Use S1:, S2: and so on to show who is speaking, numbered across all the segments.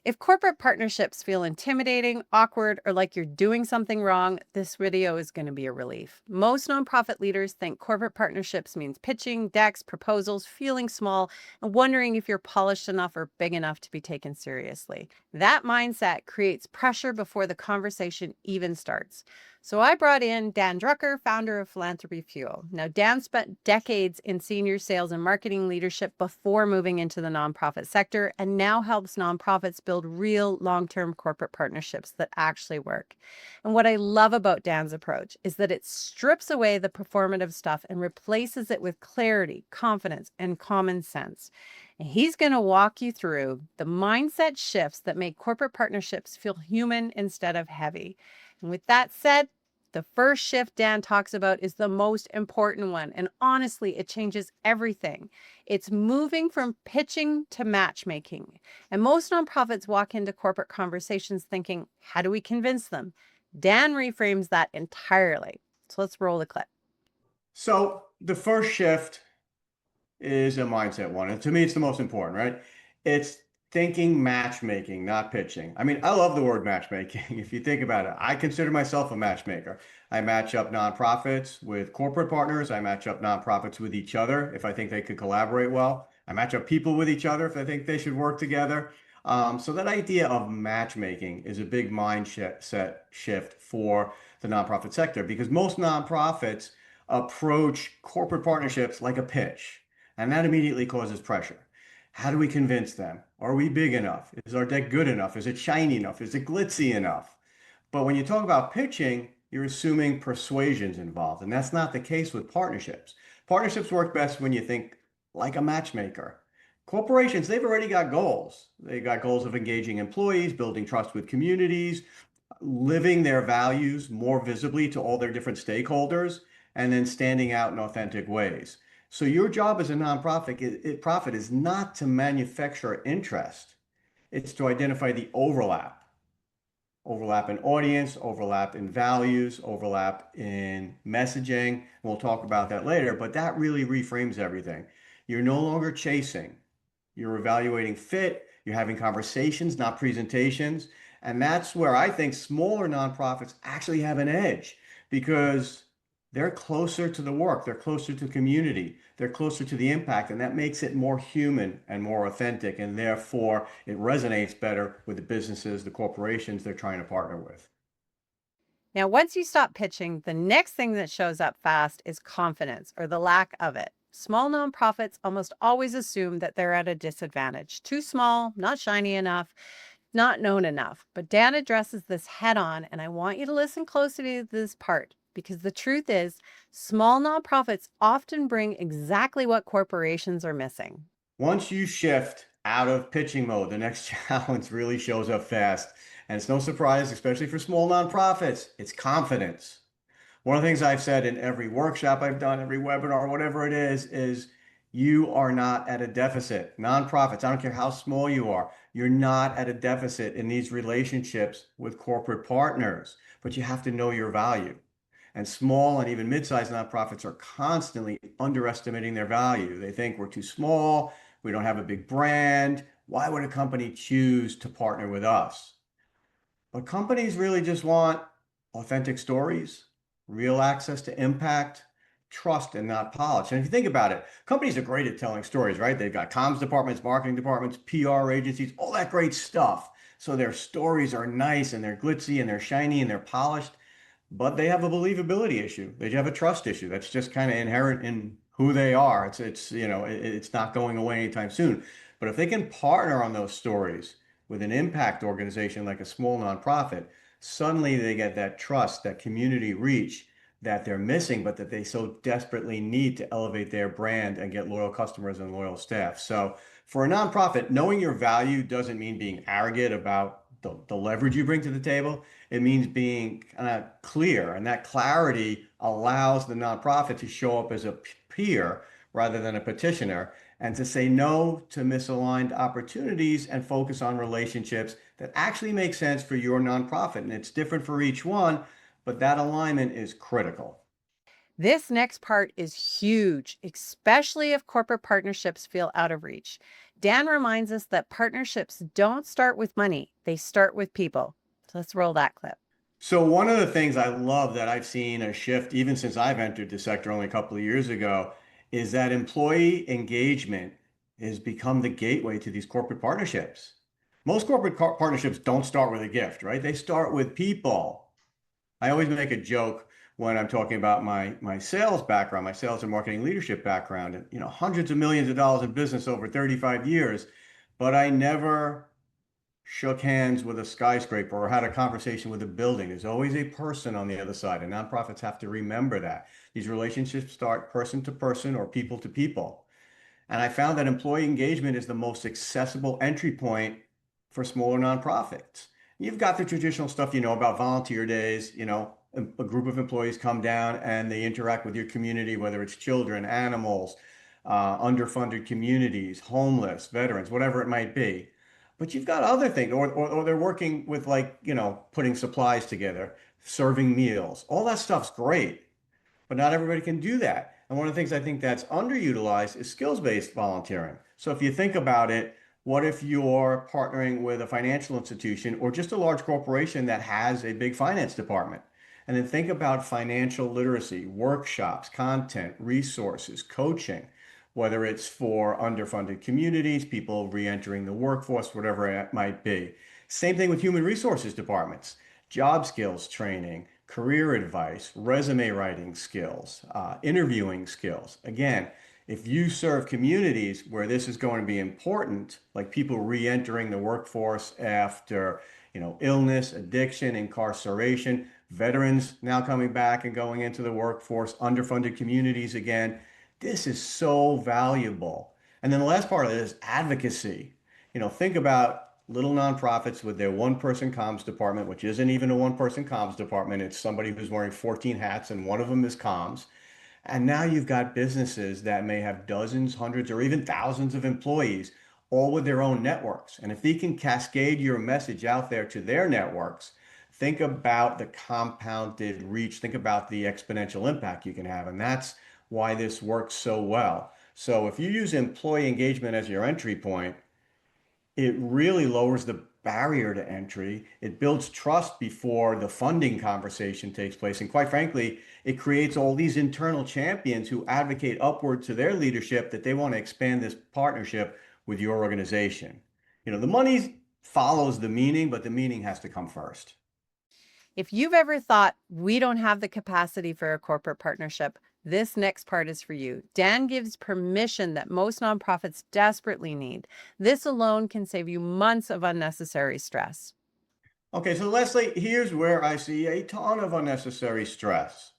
S1: If corporate partnerships feel intimidating, awkward, or like you're doing something wrong, this video is going to be a relief. Most nonprofit leaders think corporate partnerships means pitching, decks, proposals, feeling small, and wondering if you're polished enough or big enough to be taken seriously. That mindset creates pressure before the conversation even starts. So I brought in Dan Drucker, founder of Philanthropy Fuel. Now, Dan spent decades in senior sales and marketing leadership before moving into the nonprofit sector and now helps nonprofits build real long-term corporate partnerships that actually work. And what I love about Dan's approach is that it strips away the performative stuff and replaces it with clarity, confidence, and common sense. And he's going to walk you through the mindset shifts that make corporate partnerships feel human instead of heavy. And with that said, the first shift Dan talks about is the most important one. And honestly, it changes everything. It's moving from pitching to matchmaking. And most nonprofits walk into corporate conversations thinking, how do we convince them? Dan reframes that entirely. So let's roll the clip.
S2: So the first shift is a mindset one. And to me, it's the most important, right? It's thinking matchmaking, not pitching. I mean, I love the word matchmaking. If you think about it, I consider myself a matchmaker. I match up nonprofits with corporate partners. I match up nonprofits with each other if I think they could collaborate well. I match up people with each other if I think they should work together. So that idea of matchmaking is a big mindset shift for the nonprofit sector because most nonprofits approach corporate partnerships like a pitch. And that immediately causes pressure. How do we convince them? Are we big enough? Is our deck good enough? Is it shiny enough? Is it glitzy enough? But when you talk about pitching, you're assuming persuasion's involved. And that's not the case with partnerships. Partnerships work best when you think like a matchmaker. Corporations, they've already got goals. They got goals of engaging employees, building trust with communities, living their values more visibly to all their different stakeholders, and then standing out in authentic ways. So your job as a nonprofit profit is not to manufacture interest. It's to identify the overlap in audience, overlap in values, overlap in messaging. We'll talk about that later, but that really reframes everything. You're no longer chasing. You're evaluating fit. You're having conversations, not presentations. And that's where I think smaller nonprofits actually have an edge because they're closer to the work, they're closer to community, they're closer to the impact, and that makes it more human and more authentic, and therefore it resonates better with the businesses, the corporations they're trying to partner with.
S1: Now, once you stop pitching, the next thing that shows up fast is confidence or the lack of it. Small nonprofits almost always assume that they're at a disadvantage. Too small, not shiny enough, not known enough. But Dan addresses this head on, and I want you to listen closely to this part because the truth is, small nonprofits often bring exactly what corporations are missing.
S2: Once you shift out of pitching mode, the next challenge really shows up fast. And it's no surprise, especially for small nonprofits, it's confidence. One of the things I've said in every workshop I've done, every webinar, whatever it is you are not at a deficit. Nonprofits, I don't care how small you are, you're not at a deficit in these relationships with corporate partners, but you have to know your value. And small and even mid-sized nonprofits are constantly underestimating their value. They think we're too small, we don't have a big brand. Why would a company choose to partner with us? But companies really just want authentic stories, real access to impact, trust, and not polish. And if you think about it, companies are great at telling stories, right? They've got comms departments, marketing departments, PR agencies, all that great stuff. So their stories are nice and they're glitzy and they're shiny and they're polished, but they have a believability issue. They have a trust issue. That's just kind of inherent in who they are. It's not going away anytime soon. But if they can partner on those stories with an impact organization like a small nonprofit, suddenly they get that trust, that community reach that they're missing, but that they so desperately need to elevate their brand and get loyal customers and loyal staff. So for a nonprofit, knowing your value doesn't mean being arrogant about the leverage you bring to the table. It means being clear, and that clarity allows the nonprofit to show up as a peer rather than a petitioner, and to say no to misaligned opportunities and focus on relationships that actually make sense for your nonprofit. And it's different for each one, but that alignment is critical.
S1: This next part is huge, especially if corporate partnerships feel out of reach. Dan reminds us that partnerships don't start with money, they start with people. So let's roll that clip.
S2: So one of the things I love that I've seen a shift even since I've entered the sector only a couple of years ago is that employee engagement has become the gateway to these corporate partnerships. Most partnerships don't start with a gift, right? They start with people. I always make a joke when I'm talking about my sales background, my sales and marketing leadership background, and hundreds of millions of dollars in business over 35 years, but I never shook hands with a skyscraper or had a conversation with a building. There's always a person on the other side, and nonprofits have to remember that. These relationships start person to person or people to people. And I found that employee engagement is the most accessible entry point for smaller nonprofits. You've got the traditional stuff, about volunteer days, a group of employees come down and they interact with your community, whether it's children, animals, underfunded communities, homeless, veterans, whatever it might be. But you've got other things, or they're working with like, putting supplies together, serving meals. All that stuff's great, but not everybody can do that. And one of the things I think that's underutilized is skills-based volunteering. So if you think about it, what if you're partnering with a financial institution or just a large corporation that has a big finance department? And then think about financial literacy, workshops, content, resources, coaching, whether it's for underfunded communities, people re-entering the workforce, whatever it might be. Same thing with human resources departments, job skills training, career advice, resume writing skills, interviewing skills. Again, if you serve communities where this is going to be important, like people re-entering the workforce after, illness, addiction, incarceration, veterans now coming back and going into the workforce, underfunded communities again, this is so valuable. And then the last part of it is advocacy. Think about little nonprofits with their one-person comms department, which isn't even a one-person comms department. It's somebody who's wearing 14 hats, and one of them is comms. And now you've got businesses that may have dozens, hundreds, or even thousands of employees, all with their own networks. And if they can cascade your message out there to their networks, think about the compounded reach, think about the exponential impact you can have. And that's why this works so well. So if you use employee engagement as your entry point, it really lowers the barrier to entry. It builds trust before the funding conversation takes place. And quite frankly, it creates all these internal champions who advocate upward to their leadership that they want to expand this partnership with your organization. The money follows the meaning, but the meaning has to come first.
S1: If you've ever thought we don't have the capacity for a corporate partnership, this next part is for you. Dan gives permission that most nonprofits desperately need. This alone can save you months of unnecessary stress.
S2: Okay, so Leslie, here's where I see a ton of unnecessary stress.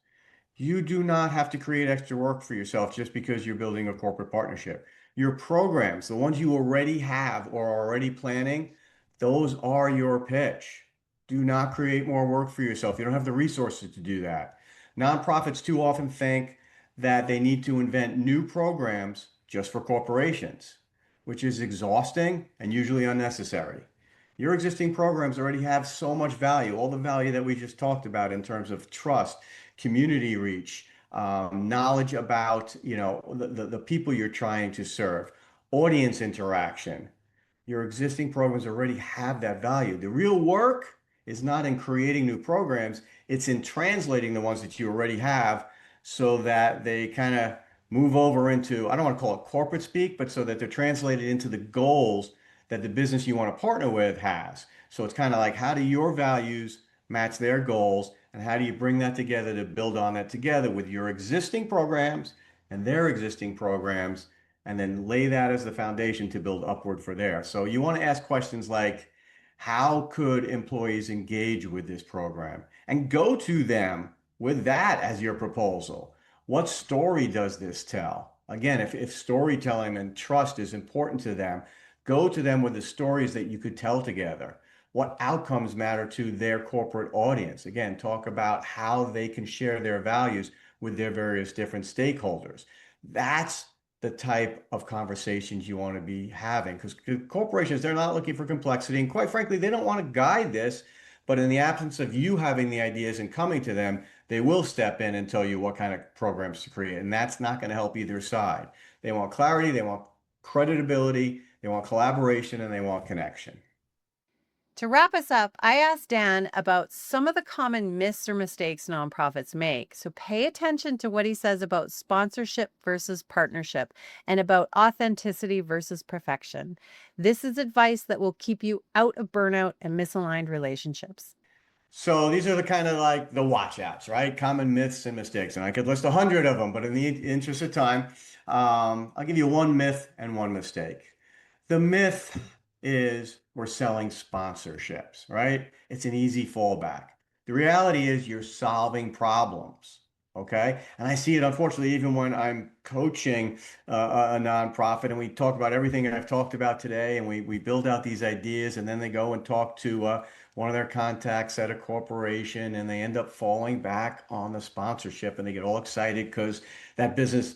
S2: You do not have to create extra work for yourself just because you're building a corporate partnership. Your programs, the ones you already have or are already planning, those are your pitch. Do not create more work for yourself. You don't have the resources to do that. Nonprofits too often think that they need to invent new programs just for corporations, which is exhausting and usually unnecessary. Your existing programs already have so much value, all the value that we just talked about in terms of trust, community reach, knowledge about, the people you're trying to serve, audience interaction. Your existing programs already have that value. The real work is not in creating new programs, it's in translating the ones that you already have so that they kind of move over into, I don't want to call it corporate speak, but so that they're translated into the goals that the business you want to partner with has. So it's kind of like, how do your values match their goals? And how do you bring that together to build on that together with your existing programs and their existing programs, and then lay that as the foundation to build upward for there. So you want to ask questions like, how could employees engage with this program? And go to them with that as your proposal. What story does this tell? Again, if storytelling and trust is important to them, go to them with the stories that you could tell together. What outcomes matter to their corporate audience? Again, talk about how they can share their values with their various different stakeholders. That's the type of conversations you want to be having, because corporations, they're not looking for complexity. And quite frankly, they don't want to guide this. But in the absence of you having the ideas and coming to them, They will step in and tell you what kind of programs to create, and that's not going to help either side. They want clarity, they want creditability, they want collaboration, and they want connection.
S1: To wrap us up, I asked Dan about some of the common myths or mistakes nonprofits make. So pay attention to what he says about sponsorship versus partnership and about authenticity versus perfection. This is advice that will keep you out of burnout and misaligned relationships.
S2: So these are the kind of like the watch outs, right? Common myths and mistakes. And I could list 100 of them, but in the interest of time, I'll give you one myth and one mistake. The myth is we're selling sponsorships, right? It's an easy fallback. The reality is you're solving problems, okay? And I see it, unfortunately, even when I'm coaching a nonprofit and we talk about everything I've talked about today and we build out these ideas and then they go and talk to one of their contacts at a corporation and they end up falling back on the sponsorship and they get all excited because that business,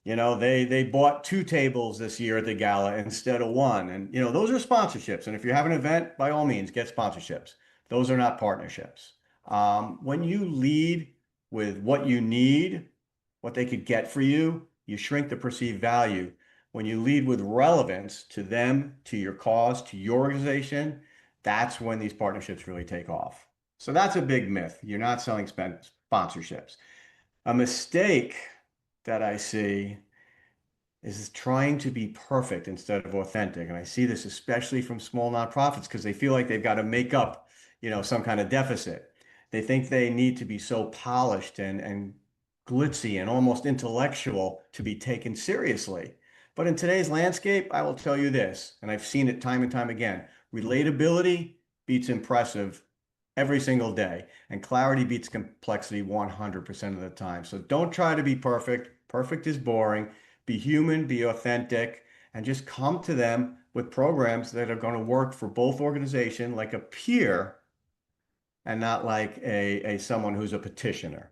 S2: they bought 2 tables this year at the gala instead of one. And those are sponsorships. And if you have an event, by all means, get sponsorships. Those are not partnerships. When you lead with what you need, what they could get for you, you shrink the perceived value. When you lead with relevance to them, to your cause, to your organization, that's when these partnerships really take off. So that's a big myth. You're not selling sponsorships. A mistake that I see is trying to be perfect instead of authentic. And I see this especially from small nonprofits because they feel like they've got to make up, some kind of deficit. They think they need to be so polished and glitzy and almost intellectual to be taken seriously. But in today's landscape, I will tell you this, and I've seen it time and time again, relatability beats impressive every single day, and clarity beats complexity 100% of the time. So don't try to be perfect. Perfect is boring. Be human, be authentic, and just come to them with programs that are going to work for both organizations like a peer and not like a someone who's a petitioner.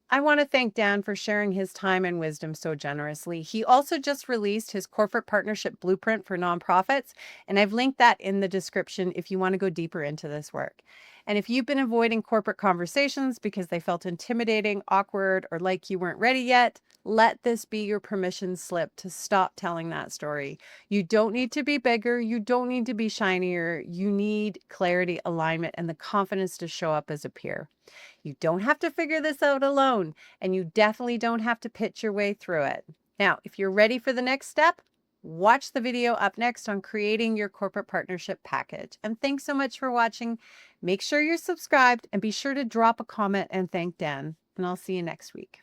S1: I want to thank Dan for sharing his time and wisdom so generously. He also just released his corporate partnership blueprint for nonprofits, and I've linked that in the description if you want to go deeper into this work. And if you've been avoiding corporate conversations because they felt intimidating, awkward, or like you weren't ready yet, let this be your permission slip to stop telling that story. You don't need to be bigger. You don't need to be shinier. You need clarity, alignment, and the confidence to show up as a peer. You don't have to figure this out alone, and you definitely don't have to pitch your way through it. Now, if you're ready for the next step, watch the video up next on creating your corporate partnership package. And thanks so much for watching. Make sure you're subscribed and be sure to drop a comment and thank Dan. And I'll see you next week.